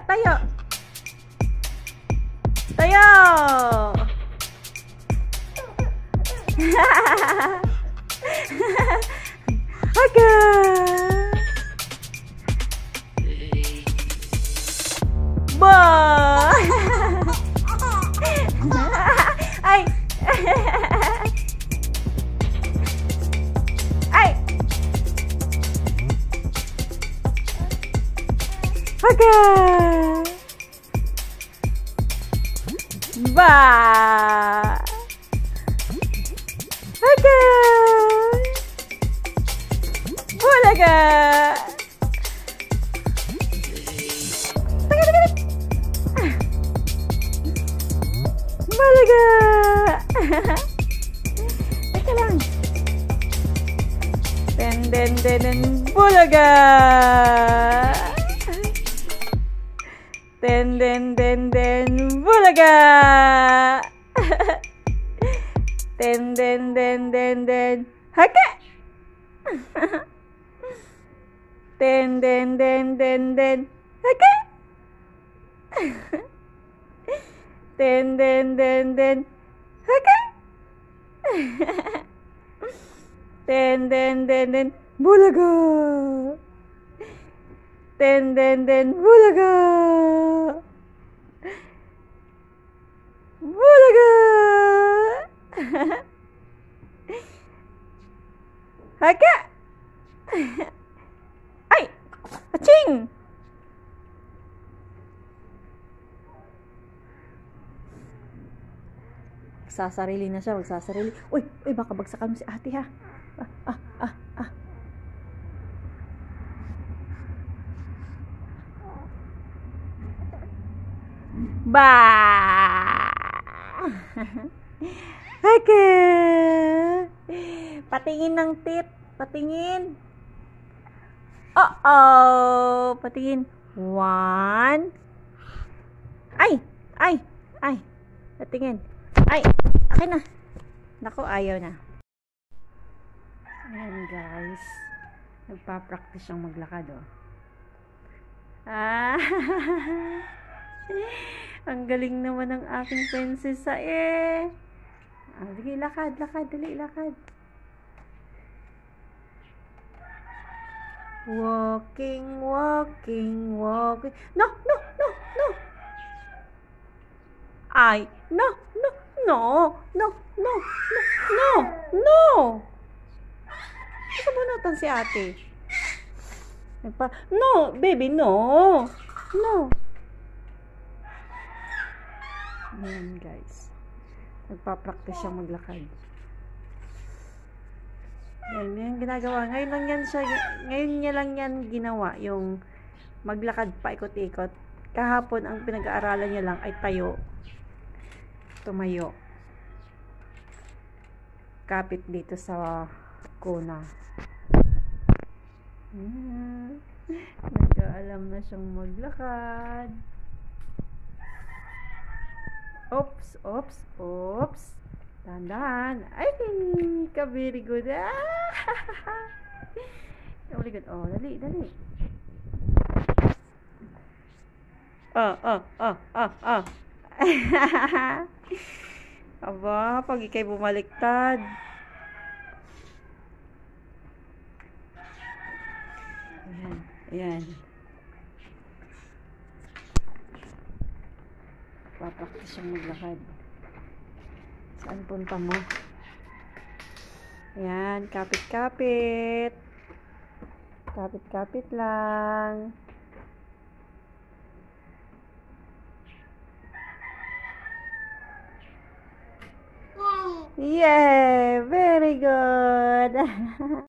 tayo. Tayo. Haga. Ba. Ay. Ay. Haga. Ba. Haga. Bulaga. Bulaga. Teka lang. Den, bulaga. Den, bulaga. Den, haka. Den, haka. Den, haka. Den, bulaga. Den, bulaga. Bulaga. Haka. Ay! Aching! Magsasarili na siya, magsasarili. Uy, baka bagsakan mo si ate ha. Ba! Okay. Patingin ng tit. Patingin. Patingin. 1. Ay. Patingin. Ay. Akin na. Naku, ayaw na. Ayan guys. Nagpa-practice siyang maglakad oh. Ang galing naman ng aking prinsesa eh. Sige, lakad. Dali, lakad. Walking. No. Ay, no. Sabunutan si ate. No, baby, no. Ayan guys. Nagpa-practice siyang maglakad. Yan ginagawa. Ngayon niya lang yan ginawa. Yung maglakad pa ikot-ikot. Kahapon ang pinag-aaralan niya lang ay tayo. Tumayo. Kapit dito sa kuna. Nag-aalam na siyang maglakad. Oops. Dahan-dahan. Ay, very good. Very good. Oh, dali. Aba, pag ikay bumaliktad. Ayan. Papraktis siyang maglakad. Saan punta mo? Ayan, kapit-kapit. Kapit-kapit lang. Yeah, very good.